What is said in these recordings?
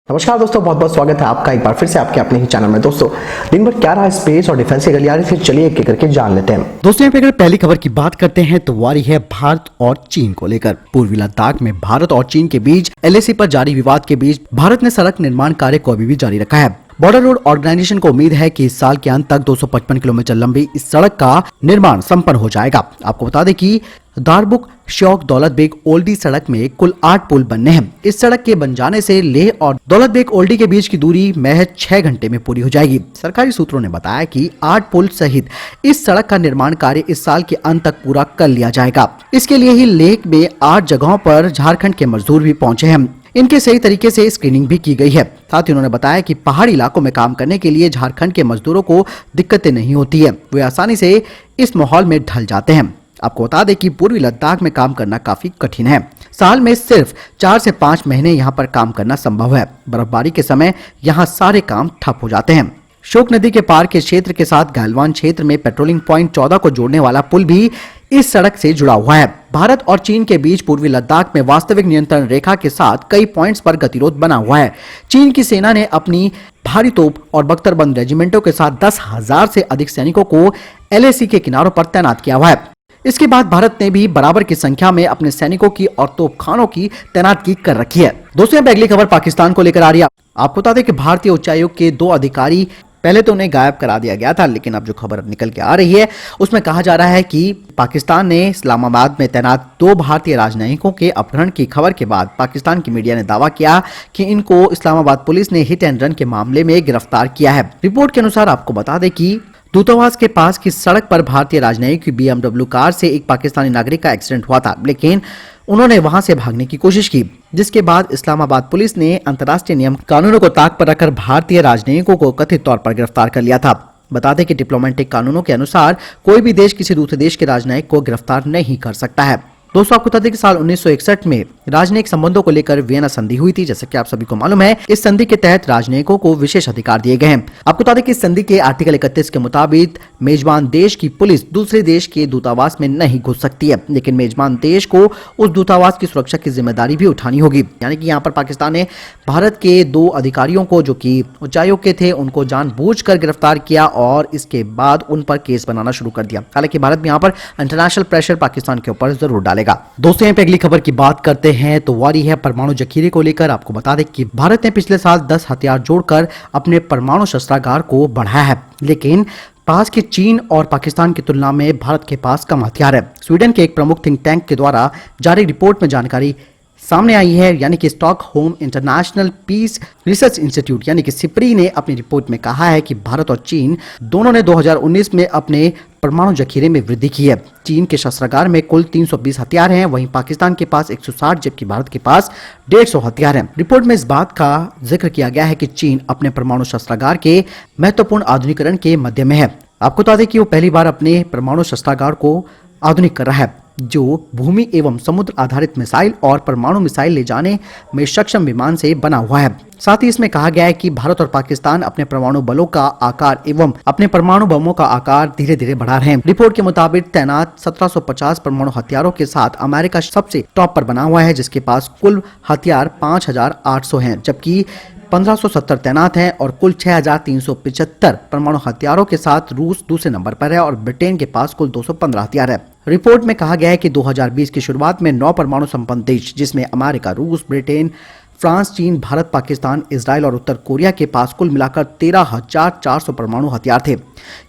नमस्कार दोस्तों, बहुत बहुत स्वागत है आपका एक बार फिर से आपके अपने ही चैनल में। दोस्तों, दिन भर क्या रहा स्पेस और डिफेंस की गलियारी, फिर चलिए एक एक करके जान लेते हैं। दोस्तों, यहाँ पे अगर पहली खबर की बात करते हैं तो वारी है भारत और चीन को लेकर। पूर्वी लद्दाख में भारत और चीन के बीच एलएसी पर जारी विवाद के बीच भारत ने सड़क निर्माण कार्य को अभी भी जारी रखा है। बॉर्डर रोड ऑर्गेनाइजेशन को उम्मीद है कि इस साल के अंत तक 255 किलोमीटर लंबी इस सड़क का निर्माण संपन्न हो जाएगा। आपको बता दें कि दारबुक श्योक दौलत बेग ओल्डी सड़क में कुल 8 पुल बनने हैं। इस सड़क के बन जाने से लेह और दौलत बेग ओल्डी के बीच की दूरी महज 6 घंटे में पूरी हो जाएगी। सरकारी सूत्रों ने बताया कि 8 पुल सहित इस सड़क का निर्माण कार्य इस साल के अंत तक पूरा कर लिया जाएगा। इसके लिए ही लेह में 8 जगहों पर झारखंड के मजदूर भी पहुंचे हैं। इनके सही तरीके से स्क्रीनिंग भी की गई है। साथ ही उन्होंने बताया कि पहाड़ी इलाकों में काम करने के लिए झारखंड के मजदूरों को दिक्कतें नहीं होती है, वे आसानी से इस माहौल में ढल जाते हैं। आपको बता दें कि पूर्वी लद्दाख में काम करना काफी कठिन है। साल में सिर्फ 4 से 5 महीने यहाँ पर काम करना संभव है। बर्फबारी के समय यहाँ सारे काम ठप हो जाते हैं। श्योक नदी के पार के क्षेत्र के साथ गलवान क्षेत्र में पेट्रोलिंग पॉइंट 14 को जोड़ने वाला पुल भी इस सड़क से जुड़ा हुआ है। भारत और चीन के बीच पूर्वी लद्दाख में वास्तविक नियंत्रण रेखा के साथ कई पॉइंट्स पर गतिरोध बना हुआ है। चीन की सेना ने अपनी भारी तोप और बख्तरबंद रेजिमेंटों के साथ 10,000 से अधिक सैनिकों को एलएसी के किनारों पर तैनात किया हुआ है। इसके बाद भारत ने भी बराबर की संख्या में अपने सैनिकों की और तोपखानों की तैनातगी कर रखी है। दोस्तों, अगली खबर पाकिस्तान को लेकर आ रही है। आपको बता दें कि भारतीय उच्चायोग के 2 अधिकारी पहले तो उन्हें गायब करा दिया गया था, लेकिन अब जो खबर निकल के आ रही है उसमें कहा जा रहा है कि पाकिस्तान ने इस्लामाबाद में तैनात 2 भारतीय राजनयिकों के अपहरण की खबर के बाद पाकिस्तान की मीडिया ने दावा किया कि इनको इस्लामाबाद पुलिस ने हिट एंड रन के मामले में गिरफ्तार किया है। रिपोर्ट के अनुसार आपको बता दें कि दूतावास के पास की सड़क पर भारतीय राजनयिक की BMW कार से एक पाकिस्तानी नागरिक का एक्सीडेंट हुआ था, लेकिन उन्होंने वहां से भागने की कोशिश की, जिसके बाद इस्लामाबाद पुलिस ने अंतर्राष्ट्रीय नियम कानूनों को ताक पर रखकर भारतीय राजनयिकों को कथित तौर पर गिरफ्तार कर लिया था। बता दें कि डिप्लोमेटिक कानूनों के अनुसार कोई भी देश किसी दूसरे देश के राजनयिक को गिरफ्तार नहीं कर सकता है। दोस्तों, आपको बता दें कि साल 1961 में राजनयिक संबंधों को लेकर वियना संधि हुई थी। जैसे कि आप सभी को मालूम है, इस संधि के तहत राजनयिकों को विशेष अधिकार दिए गए हैं। आपको बता दें कि इस संधि के आर्टिकल 31 के मुताबिक मेजबान देश की पुलिस दूसरे देश के दूतावास में नहीं घुस सकती है, लेकिन मेजबान देश को उस दूतावास की सुरक्षा की जिम्मेदारी भी उठानी होगी। यानी कि यहाँ पर पाकिस्तान ने भारत के 2 अधिकारियों को, जो कि उच्चायोग के थे, उनको जानबूझकर गिरफ्तार किया और इसके बाद उन पर केस बनाना शुरू कर दिया। हालांकि भारत भी यहाँ पर इंटरनेशनल प्रेशर पाकिस्तान के ऊपर जरूर डालेगा। दोस्तों, यहाँ पे अगली खबर की बात करते हैं तो वारी है परमाणु जखीरे को लेकर। आपको बता दें कि भारत ने पिछले साल 10 हथियार जोड़कर अपने परमाणु शस्त्रागार को बढ़ाया है, लेकिन पास के चीन और पाकिस्तान की तुलना में भारत के पास कम हथियार है। स्वीडन के एक प्रमुख थिंक टैंक के द्वारा जारी रिपोर्ट में जानकारी सामने आई है, यानी कि Stockholm International Peace Research Institute यानी कि सिप्री ने अपनी रिपोर्ट में कहा है कि भारत और चीन दोनों ने 2019 में अपने परमाणु जखीरे में वृद्धि की है। चीन के शस्त्रागार में कुल 320 हथियार हैं, वहीं पाकिस्तान के पास 160 जबकि भारत के पास 150 हथियार हैं। रिपोर्ट में इस बात का जिक्र किया गया है कि चीन अपने परमाणु शस्त्रागार के महत्वपूर्ण आधुनिकीकरण के मध्य में है। आपको बता दें कि वो पहली बार अपने परमाणु शस्त्रागार को आधुनिक कर रहा है, जो भूमि एवं समुद्र आधारित मिसाइल और परमाणु मिसाइल ले जाने में सक्षम विमान से बना हुआ है। साथ ही इसमें कहा गया है कि भारत और पाकिस्तान अपने परमाणु बलों का आकार एवं अपने परमाणु बमों का आकार धीरे धीरे बढ़ा रहे हैं। रिपोर्ट के मुताबिक तैनात 1750 परमाणु हथियारों के साथ अमेरिका सबसे टॉप पर बना हुआ है, जिसके पास कुल हथियार 5800 हैं, जबकि 1570 तैनात हैं और कुल 6375 परमाणु हथियारों के साथ रूस दूसरे नंबर पर है और ब्रिटेन के पास कुल 215 हथियार है। रिपोर्ट में कहा गया है कि 2020 की शुरुआत में 9 परमाणु संपन्न देश, जिसमें अमेरिका, रूस, ब्रिटेन, फ्रांस, चीन, भारत, पाकिस्तान, इजराइल और उत्तर कोरिया के पास कुल मिलाकर 13,400 परमाणु हथियार थे।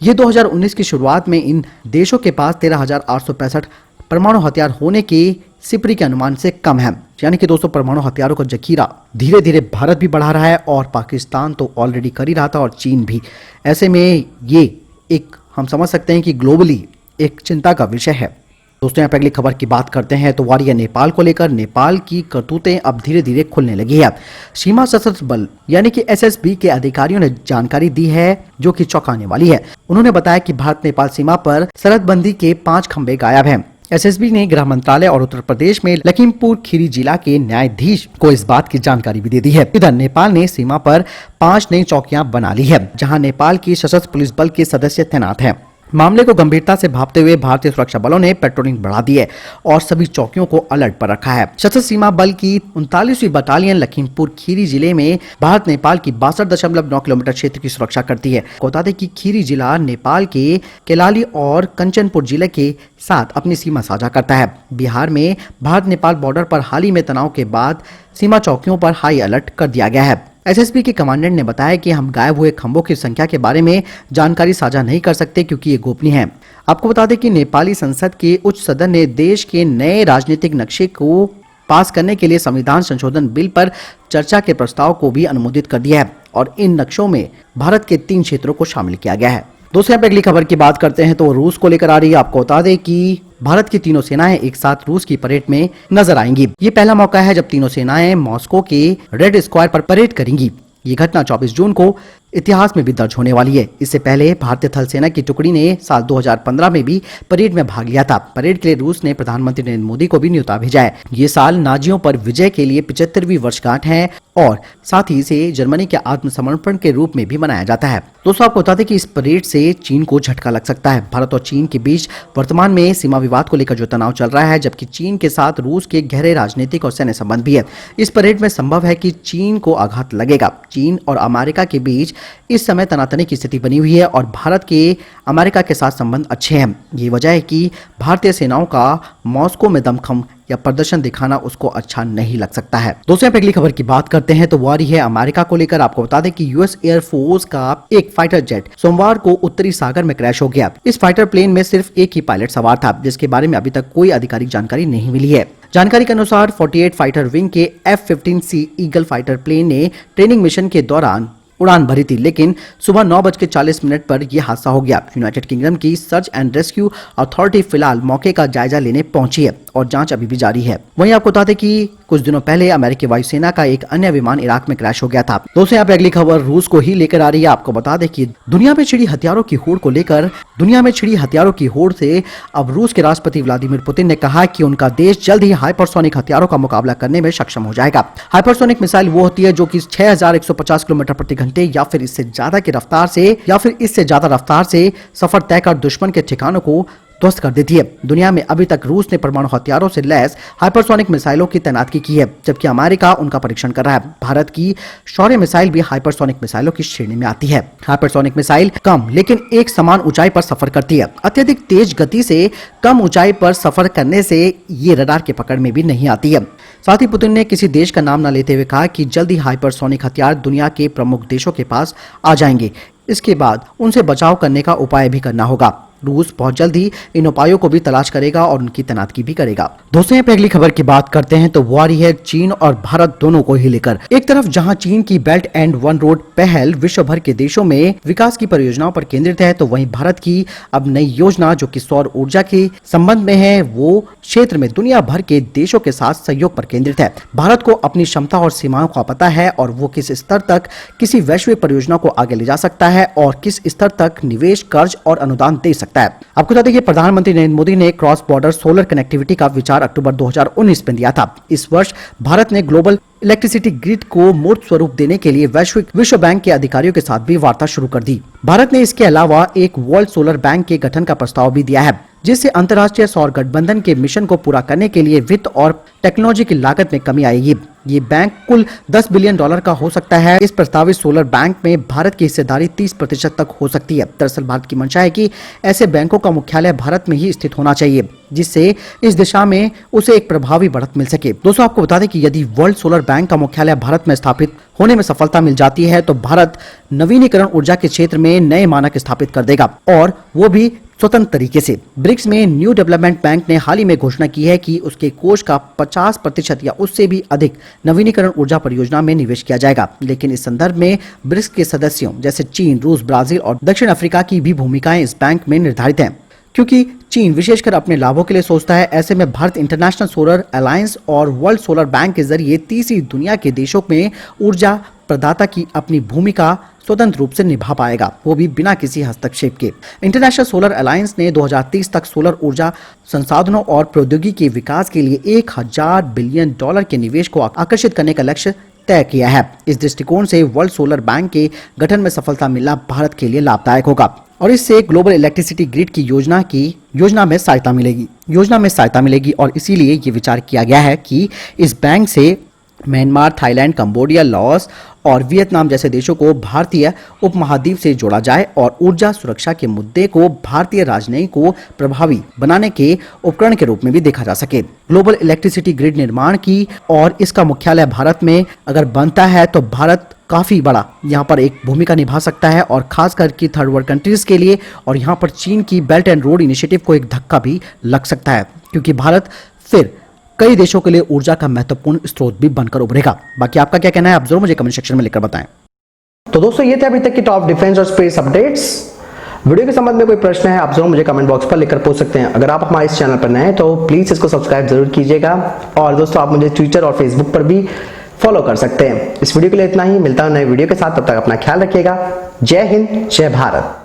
ये 2019 की शुरुआत में इन देशों के पास 13,865 परमाणु हथियार होने के सिप्री के अनुमान से कम है। यानी कि दोस्तों, परमाणु हथियारों का जखीरा धीरे धीरे भारत भी बढ़ा रहा है और पाकिस्तान तो ऑलरेडी कर ही रहा था और चीन भी। ऐसे में ये एक हम समझ सकते हैं कि ग्लोबली एक चिंता का विषय है। दोस्तों, यहाँ पे अगली खबर की बात करते हैं तो वारी है नेपाल को लेकर। नेपाल की करतूतें अब धीरे धीरे खुलने लगी है। सीमा सशस्त्र बल यानी कि SSB के अधिकारियों ने जानकारी दी है जो कि चौंकाने वाली है। उन्होंने बताया कि भारत नेपाल सीमा पर सरहदबंदी के 5 खंभे गायब हैं। SSB ने गृह मंत्रालय और उत्तर प्रदेश में लखीमपुर खीरी जिला के न्यायाधीश को इस बात की जानकारी भी दे दी है। इधर नेपाल ने सीमा पर 5 नई चौकियां बना ली है, जहां नेपाल की सशस्त्र पुलिस बल के सदस्य तैनात हैं। मामले को गंभीरता से भांपते हुए भारतीय सुरक्षा बलों ने पेट्रोलिंग बढ़ा दी है और सभी चौकियों को अलर्ट पर रखा है। सशस्त्र सीमा बल की 39वीं बटालियन लखीमपुर खीरी जिले में भारत नेपाल की 62.9 किलोमीटर क्षेत्र की सुरक्षा करती है। बता दें कि खीरी जिला नेपाल के केलाली और कंचनपुर जिले के साथ अपनी सीमा साझा करता है। बिहार में भारत नेपाल बॉर्डर पर हाल ही में तनाव के बाद सीमा चौकियों पर हाई अलर्ट कर दिया गया है। एसएसबी के कमांडेंट ने बताया कि हम गायब हुए खंभों की संख्या के बारे में जानकारी साझा नहीं कर सकते क्योंकि ये गोपनीय है। आपको बता दें कि नेपाली संसद के उच्च सदन ने देश के नए राजनीतिक नक्शे को पास करने के लिए संविधान संशोधन बिल पर चर्चा के प्रस्ताव को भी अनुमोदित कर दिया है और इन नक्शों में भारत के 3 क्षेत्रों को शामिल किया गया है। दोस्तों, अगली खबर की बात करते हैं तो रूस को लेकर आ रही है। आपको बता दें कि भारत की तीनों सेनाएं एक साथ रूस की परेड में नजर आएंगी। ये पहला मौका है जब तीनों सेनाएं मॉस्को के रेड स्क्वायर पर परेड करेंगी। ये घटना 24 जून को इतिहास में भी दर्ज होने वाली है। इससे पहले भारतीय थल सेना की टुकड़ी ने साल 2015 में भी परेड में भाग लिया था। परेड के लिए रूस ने प्रधानमंत्री नरेंद्र मोदी को भी न्योता भेजा है। ये साल नाजियों पर विजय के लिए 75वीं वर्षगांठ है और साथ ही इसे जर्मनी के आत्मसमर्पण के रूप में भी मनाया जाता है। दोस्तों, आपको बता दें कि इस परेड से चीन को झटका लग सकता है। भारत और चीन के बीच वर्तमान में सीमा विवाद को लेकर जो तनाव चल रहा है, जबकि चीन के साथ रूस के गहरे राजनीतिक और सैन्य संबंध भी है। इस परेड में संभव है कि चीन को आघात लगेगा। चीन और अमेरिका के बीच इस समय तनातनी की स्थिति बनी हुई है और भारत के अमेरिका के साथ संबंध अच्छे हैं। ये वजह है कि भारतीय सेनाओं का मॉस्को में दमखम या प्रदर्शन दिखाना उसको अच्छा नहीं लग सकता है। दोस्तों, अगली खबर की बात करते हैं तो वो आ रही है अमेरिका को लेकर। आपको बता दें कि यूएस एयरफोर्स का एक फाइटर जेट सोमवार को उत्तरी सागर में क्रैश हो गया। इस फाइटर प्लेन में सिर्फ एक ही पायलट सवार था, जिसके बारे में अभी तक कोई आधिकारिक जानकारी नहीं मिली है। जानकारी के अनुसार 48 फाइटर विंग के F-15C ईगल फाइटर प्लेन ने ट्रेनिंग मिशन के दौरान उड़ान भरी थी, लेकिन सुबह 9:40 पर यह हादसा हो गया। यूनाइटेड किंगडम की सर्च एंड रेस्क्यू अथॉरिटी फिलहाल मौके का जायजा लेने पहुंची है और जांच अभी भी जारी है। वहीं आपको बता दें कि कुछ दिनों पहले अमेरिकी वायुसेना का एक अन्य विमान इराक में क्रैश हो गया था। दोस्तों, यहाँ पे अगली खबर रूस को ही लेकर आ रही है। आपको बता दें कि दुनिया में छिड़ी हथियारों की होड़ से अब रूस के राष्ट्रपति व्लादिमीर पुतिन ने कहा कि उनका देश जल्द ही हाइपरसोनिक हथियारों का मुकाबला करने में सक्षम हो जाएगा। हाइपरसोनिक मिसाइल वो होती है जो कि 6150 किलोमीटर प्रति घंटे या फिर इससे ज्यादा रफ्तार से सफर तय कर दुश्मन के ठिकानों को ध्वस्त कर देती है। दुनिया में अभी तक रूस ने परमाणु हथियारों से लैस हाइपरसोनिक मिसाइलों की तैनाती की है, जबकि अमेरिका उनका परीक्षण कर रहा है। भारत की शौर्य मिसाइल भी हाइपरसोनिक मिसाइलों की श्रेणी में आती है। हाइपरसोनिक मिसाइल कम लेकिन एक समान ऊंचाई पर सफर करती है। अत्यधिक तेज गति से कम ऊंचाई पर सफर करने से ये रडार के पकड़ में भी नहीं आती है। साथ ही पुतिन ने किसी देश का नाम न लेते हुए कहा कि जल्द ही हाइपरसोनिक हथियार दुनिया के प्रमुख देशों के पास आ जाएंगे। इसके बाद उनसे बचाव करने का उपाय भी करना होगा। रूस बहुत जल्द ही इन उपायों को भी तलाश करेगा और उनकी तैनाती भी करेगा। दोस्तों, यहाँ पे अगली खबर की बात करते हैं तो वो आ रही है चीन और भारत दोनों को ही लेकर। एक तरफ जहां चीन की बेल्ट एंड वन रोड पहल विश्व भर के देशों में विकास की परियोजनाओं पर केंद्रित है, तो वहीं भारत की अब नई योजना जो कि सौर ऊर्जा के संबंध में है, वो क्षेत्र में दुनिया भर के देशों के साथ सहयोग पर केंद्रित है। भारत को अपनी क्षमता और सीमाओं का पता है और वो किस स्तर तक किसी वैश्विक परियोजना को आगे ले जा सकता है और किस स्तर तक निवेश, कर्ज और अनुदान दे सकता है। आपको बता दें कि प्रधानमंत्री नरेंद्र मोदी ने क्रॉस बॉर्डर सोलर कनेक्टिविटी का विचार अक्टूबर 2019 में दिया था। इस वर्ष भारत ने ग्लोबल इलेक्ट्रिसिटी ग्रिड को मूर्त स्वरूप देने के लिए विश्व बैंक के अधिकारियों के साथ भी वार्ता शुरू कर दी। भारत ने इसके अलावा एक वर्ल्ड सोलर बैंक के गठन का प्रस्ताव भी दिया है, जिससे अंतर्राष्ट्रीय सौर गठबंधन के मिशन को पूरा करने के लिए वित्त और टेक्नोलॉजी की लागत में कमी आएगी। ये बैंक कुल $10 बिलियन का हो सकता है। इस प्रस्तावित सोलर बैंक में भारत की हिस्सेदारी 30% तक हो सकती है। दरअसल भारत की मंशा है कि ऐसे बैंकों का मुख्यालय भारत में ही स्थित होना चाहिए, जिससे इस दिशा में उसे एक प्रभावी बढ़त मिल सके। दोस्तों, आपको बता दें कि यदि वर्ल्ड सोलर बैंक का मुख्यालय भारत में स्थापित होने में सफलता मिल जाती है तो भारत नवीनीकरण ऊर्जा के क्षेत्र में नए मानक स्थापित कर देगा और वो भी स्वतंत्र तरीके से। ब्रिक्स में न्यू डेवलपमेंट बैंक ने हाल ही में घोषणा की है कि उसके कोष का 50% या उससे भी अधिक नवीनीकरण ऊर्जा परियोजना में निवेश किया जाएगा। लेकिन इस संदर्भ में ब्रिक्स के सदस्यों जैसे चीन, रूस, ब्राजील और दक्षिण अफ्रीका की भी भूमिकाएं इस बैंक में निर्धारित हैं। क्योंकि चीन विशेषकर अपने लाभों के लिए सोचता है, ऐसे में भारत इंटरनेशनल सोलर अलायंस और वर्ल्ड सोलर बैंक के जरिए तीसरी दुनिया के देशों में ऊर्जा प्रदाता की अपनी भूमिका स्वतंत्र रूप से निभा पाएगा, वो भी बिना किसी हस्तक्षेप के। इंटरनेशनल सोलर अलायंस ने 2030 तक सोलर ऊर्जा संसाधनों और प्रौद्योगिकी के विकास के लिए $1000 बिलियन के निवेश को आकर्षित करने का लक्ष्य तय किया है। इस दृष्टिकोण से वर्ल्ड सोलर बैंक के गठन में सफलता मिलना भारत के लिए लाभदायक होगा और इससे ग्लोबल इलेक्ट्रिसिटी ग्रिड की योजना में सहायता मिलेगी और इसीलिए ये विचार किया गया है कि इस बैंक से म्यांमार, थाईलैंड, कंबोडिया, लाओस और वियतनाम जैसे देशों को भारतीय उपमहाद्वीप से जोड़ा जाए और ऊर्जा सुरक्षा के मुद्दे को भारतीय राजनयिक को प्रभावी बनाने के उपकरण के रूप में भी देखा जा सके। ग्लोबल इलेक्ट्रिसिटी ग्रिड निर्माण की और इसका मुख्यालय भारत में अगर बनता है तो भारत काफी बड़ा यहाँ पर एक भूमिका निभा सकता है और खासकर की थर्ड वर्ल्ड कंट्रीज के लिए, और यहाँ पर चीन की बेल्ट एंड रोड इनिशिएटिव को एक धक्का भी लग सकता है क्योंकि भारत फिर कई देशों के लिए ऊर्जा का महत्वपूर्ण स्रोत भी बनकर उभरेगा। बाकी आपका क्या कहना है आप जरूर मुझे कमेंट सेक्शन में लिखकर बताएं। तो दोस्तों ये थे अभी तक की टॉप डिफेंस और स्पेस अपडेट्स। वीडियो के संबंध में कोई प्रश्न है आप जरूर मुझे कमेंट बॉक्स पर लिखकर पूछ सकते हैं। अगर आप हमारे इस चैनल पर नए हैं तो प्लीज इसको सब्सक्राइब जरूर कीजिएगा और दोस्तों आप मुझे ट्विटर और फेसबुक पर भी फॉलो कर सकते हैं। इस वीडियो के लिए इतना ही, मिलता हूं नए वीडियो के साथ, तब तक अपना ख्याल रखिएगा। जय हिंद, जय भारत।